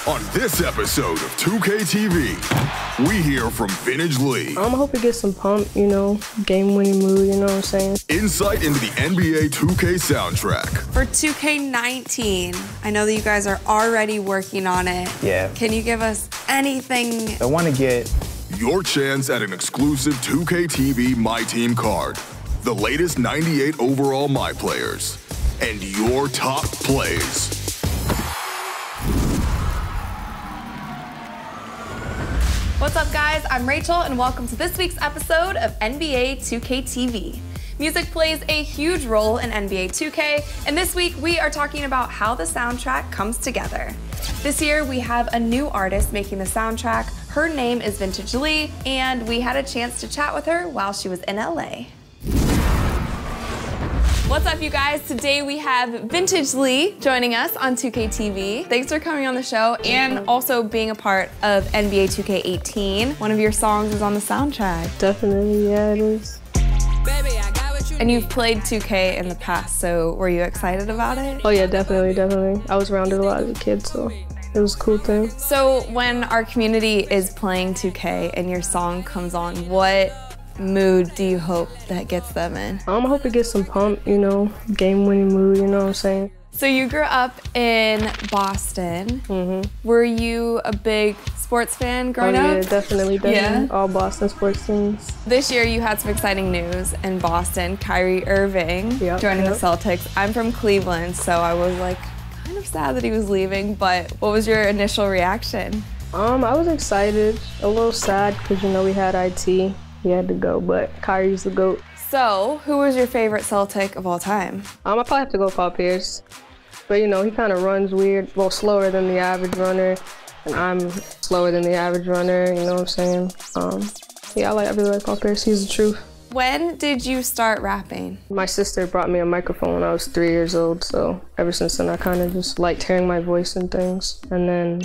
On this episode of 2K TV, we hear from Vintage Lee. I hope it gets some pump, you know, game-winning mood, you know what I'm saying? Insight into the NBA 2K soundtrack. For 2K19, I know that you guys are already working on it. Yeah. Can you give us anything? I want to get your chance at an exclusive 2K TV My Team card, the latest 98 overall My Players, and your top plays. What's up, guys? I'm Rachel, and welcome to this week's episode of NBA 2K TV. Music plays a huge role in NBA 2K, and this week we are talking about how the soundtrack comes together. This year we have a new artist making the soundtrack. Her name is Vintage Lee, and we had a chance to chat with her while she was in LA. What's up, you guys? Today we have Vintage Lee joining us on 2K TV. Thanks for coming on the show and also being a part of NBA 2K18. One of your songs is on the soundtrack. Definitely, yeah, it is. And you've played 2K in the past, so were you excited about it? Oh yeah, definitely. I was around it a lot as a kid, so it was a cool thing. So when our community is playing 2K and your song comes on, what mood do you hope that gets them in? I hope it gets some pump, you know, game-winning mood, you know what I'm saying? So you grew up in Boston. Mm-hmm. Were you a big sports fan growing up? Yeah, definitely. Yeah? All Boston sports teams. This year you had some exciting news in Boston. Kyrie Irving joining the Celtics. I'm from Cleveland, so I was like kind of sad that he was leaving, but what was your initial reaction? I was excited, a little sad because, you know, we had IT. He had to go, but Kyrie's the GOAT. So, who was your favorite Celtic of all time? I probably have to go Paul Pierce. But, you know, he kind of runs weird, well, slower than the average runner. And I'm slower than the average runner, you know what I'm saying? Yeah, I really like Paul Pierce. He's the truth. When did you start rapping? My sister brought me a microphone when I was 3 years old, so ever since then I kind of just liked hearing my voice and things. And then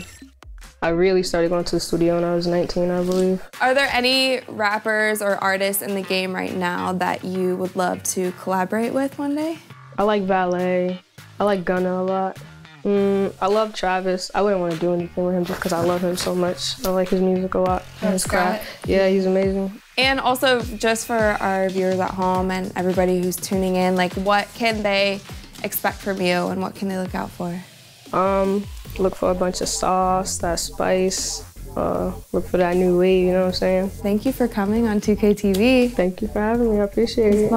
I really started going to the studio when I was 19, I believe. Are there any rappers or artists in the game right now that you would love to collaborate with one day? I like Valet. I like Gunna a lot. I love Travis. I wouldn't want to do anything with him just because I love him so much. I like his music a lot. And his craft. Yeah, he's amazing. And also, just for our viewers at home and everybody who's tuning in, like, what can they expect from you and what can they look out for? Look for a bunch of sauce, that spice. Look for that new wave, you know what I'm saying? Thank you for coming on 2K TV. Thank you for having me, I appreciate it.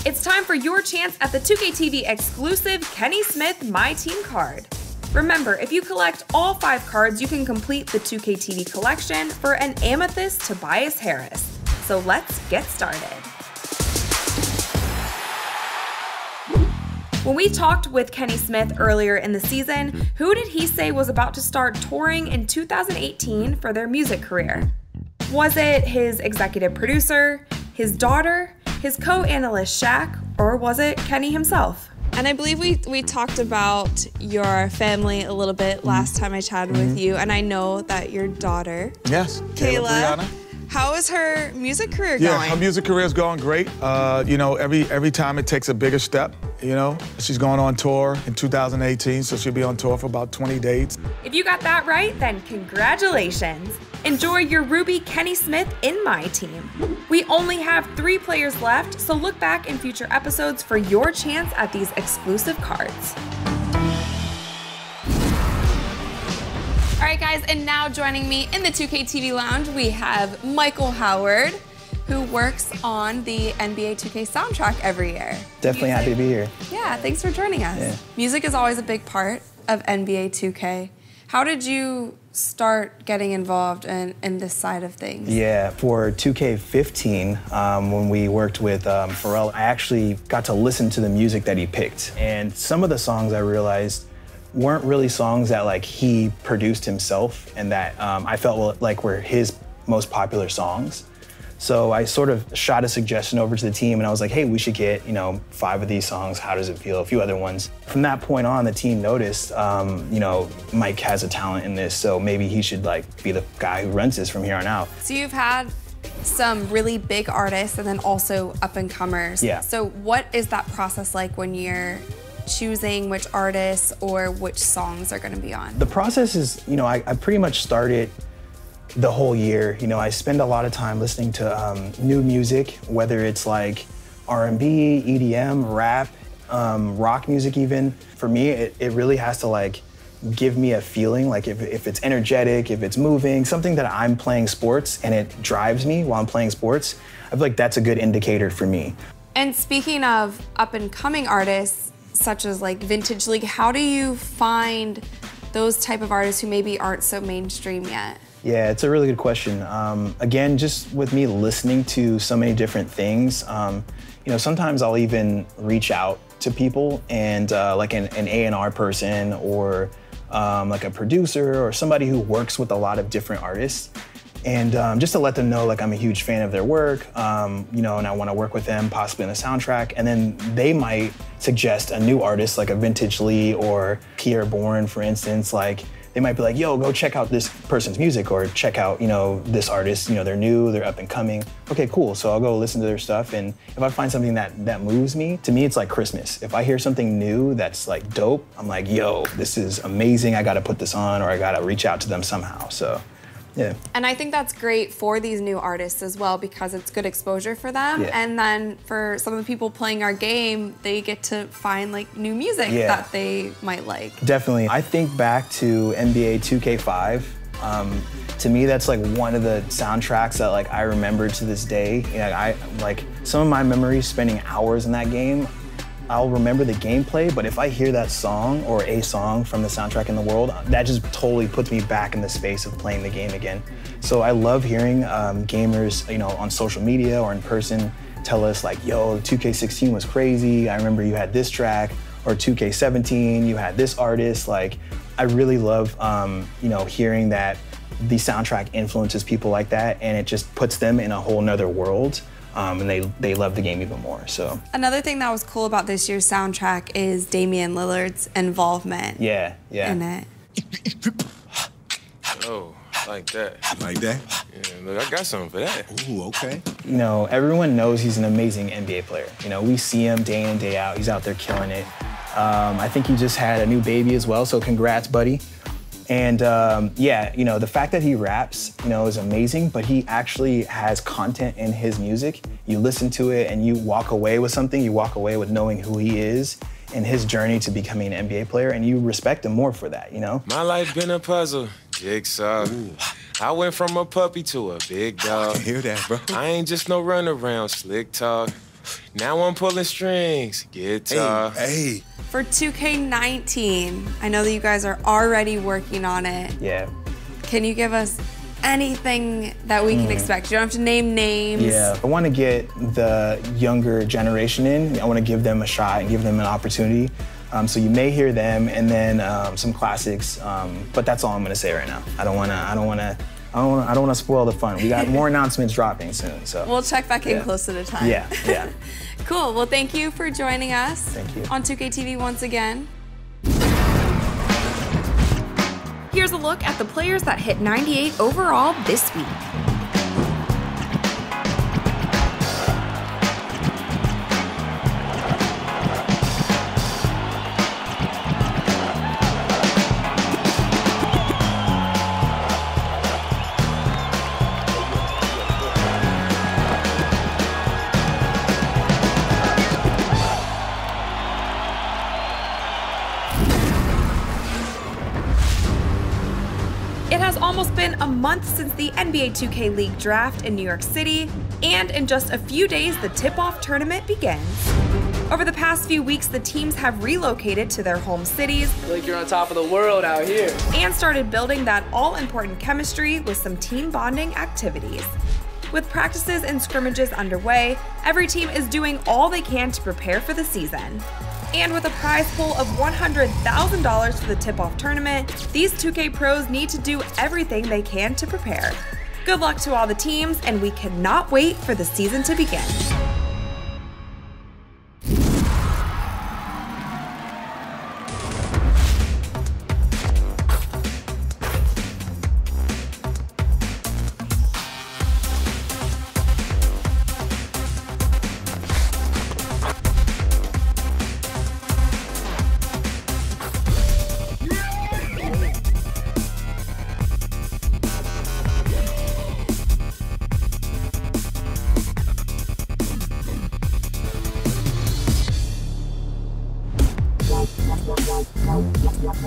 It's time for your chance at the 2K TV exclusive Kenny Smith My Team card. Remember, if you collect all 5 cards, you can complete the 2K TV collection for an Amethyst Tobias Harris. So let's get started. When we talked with Kenny Smith earlier in the season, who did he say was about to start touring in 2018 for their music career? Was it his executive producer, his daughter, his co-analyst Shaq, or was it Kenny himself? And I believe we talked about your family a little bit last time I chatted with you, and I know that your daughter, yes, Kayla, how is her music career going? Yeah, her music career is going great. You know, every time it takes a bigger step, you know. She's going on tour in 2018, so she'll be on tour for about 20 dates. If you got that right, then congratulations. Enjoy your Ruby Kenny Smith in My Team. We only have 3 players left, so look back in future episodes for your chance at these exclusive cards. All right, guys, and now joining me in the 2K TV lounge, we have Michael Howard, who works on the NBA 2K soundtrack every year. Definitely happy to be here. Yeah, thanks for joining us. Yeah. Music is always a big part of NBA 2K. How did you start getting involved in this side of things? Yeah, for 2K15, when we worked with Pharrell, I actually got to listen to the music that he picked. And some of the songs I realized weren't really songs that like he produced himself and that I felt like were his most popular songs. So I sort of shot a suggestion over to the team and I was like, hey, we should get, 5 of these songs. How does it feel? A few other ones. From that point on, the team noticed, Mike has a talent in this, so maybe he should be the guy who runs this from here on out. So you've had some really big artists and then also up and comers. Yeah. So what is that process like when you're choosing which artists or which songs are gonna be on? The process is, I pretty much started the whole year. I spend a lot of time listening to new music, whether it's like R&B, EDM, rap, rock music even. For me, it really has to like give me a feeling, like if it's energetic, if it's moving, something that I'm playing sports and it drives me while I'm playing sports, I feel like that's a good indicator for me. And speaking of up and coming artists, such as like Vintage League, how do you find those type of artists who maybe aren't so mainstream yet? Yeah, it's a really good question. Again, just with me listening to so many different things, sometimes I'll even reach out to people and like an A&R person or like a producer or somebody who works with a lot of different artists. And just to let them know, like, I'm a huge fan of their work, and I want to work with them possibly on a soundtrack. And then they might suggest a new artist, like a Vintage Lee or Pierre Bourne, for instance. Like, they might be like, yo, go check out this person's music or check out, this artist, they're new, they're up and coming. Okay, cool, so I'll go listen to their stuff. And if I find something that moves me, to me, it's like Christmas. If I hear something new that's like dope, I'm like, yo, this is amazing, I gotta put this on or I gotta reach out to them somehow, so. Yeah. And I think that's great for these new artists as well because it's good exposure for them. Yeah. And then for some of the people playing our game, they get to find like new music that they might like. Definitely. I think back to NBA 2K5. To me, that's like one of the soundtracks that like I remember to this day. I like some of my memories spending hours in that game. I'll remember the gameplay, but if I hear that song or a song from the soundtrack in the world, that just totally puts me back in the space of playing the game again. So I love hearing gamers, on social media or in person tell us like, yo, 2K16 was crazy. I remember you had this track, or 2K17, you had this artist. Like, I really love, hearing that the soundtrack influences people like that, and it just puts them in a whole nother world. And they love the game even more, so. Another thing that was cool about this year's soundtrack is Damian Lillard's involvement. Yeah. In it. Oh, like that. Like that? Yeah, look, I got something for that. Ooh, okay. Everyone knows he's an amazing NBA player. We see him day in, day out. He's out there killing it. I think he just had a new baby as well, so congrats, buddy. And the fact that he raps, is amazing, but he actually has content in his music. You listen to it and you walk away with something. You walk away with knowing who he is and his journey to becoming an NBA player, and you respect him more for that, My life been a puzzle, jigsaw. Ooh. I went from a puppy to a big dog. I can hear that, bro. I ain't just no runaround, slick talk. Now I'm pulling strings, guitar. Hey. For 2K19, I know that you guys are already working on it. Yeah. Can you give us anything that we can expect? You don't have to name names. Yeah, I want to get the younger generation in. I want to give them a shot and give them an opportunity. So you may hear them, and then some classics. But that's all I'm going to say right now. I don't want to spoil the fun. We got more announcements dropping soon. So we'll check back in close to the time. Yeah. Cool. Well, thank you for joining us. Thank you. On 2K TV once again. Here's a look at the players that hit 98 overall this week. It has almost been a month since the NBA 2K League draft in New York City, and in just a few days, the tip-off tournament begins. Over the past few weeks, the teams have relocated to their home cities. Like you're on top of the world out here. And started building that all-important chemistry with some team bonding activities. With practices and scrimmages underway, every team is doing all they can to prepare for the season. And with a prize pool of $100,000 for the tip-off tournament, these 2K pros need to do everything they can to prepare. Good luck to all the teams, and we cannot wait for the season to begin.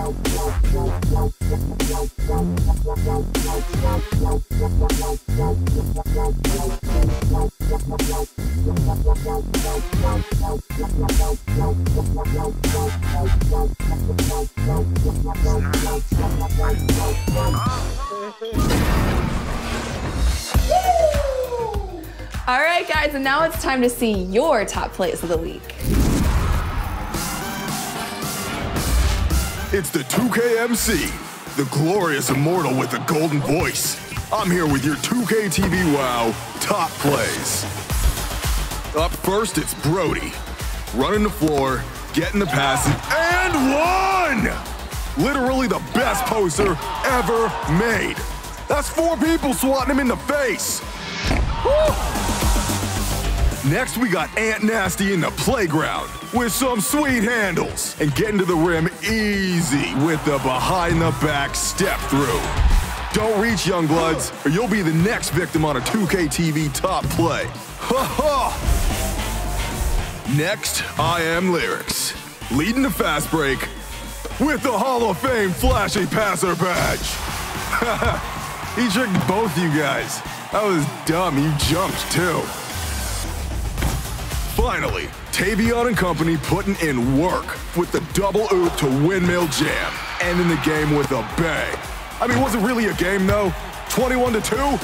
All right, guys, and now it's time to see your top plays of the week. It's the 2KMC, the glorious immortal with the golden voice. I'm here with your 2K TV Wow top plays. Up first, it's Brody. Running the floor, getting the passes, and one! Literally the best poster ever made. That's 4 people swatting him in the face. Woo! Next, we got Ant Nasty in the playground with some sweet handles and getting to the rim easy with the behind-the-back step-through. Don't reach, young bloods, or you'll be the next victim on a 2K TV top play. Ha ha! Next, I Am Lyrics, leading the fast break with the Hall of Fame flashy passer badge. He tricked both you guys. That was dumb, you jumped too. Finally, Tavion and company putting in work with the double oop to windmill jam, ending the game with a bang. I mean, was it really a game though? 21-2?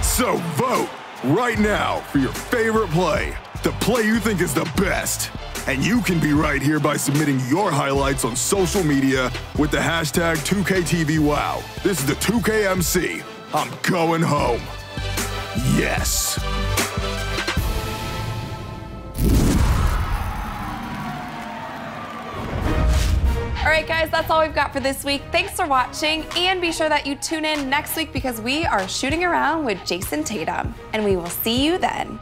So vote right now for your favorite play, the play you think is the best. And you can be right here by submitting your highlights on social media with the hashtag 2KTVWow. This is the 2KMC. I'm going home. Yes. All right, guys, that's all we've got for this week. Thanks for watching, and be sure that you tune in next week because we are shooting around with Jason Tatum, and we will see you then.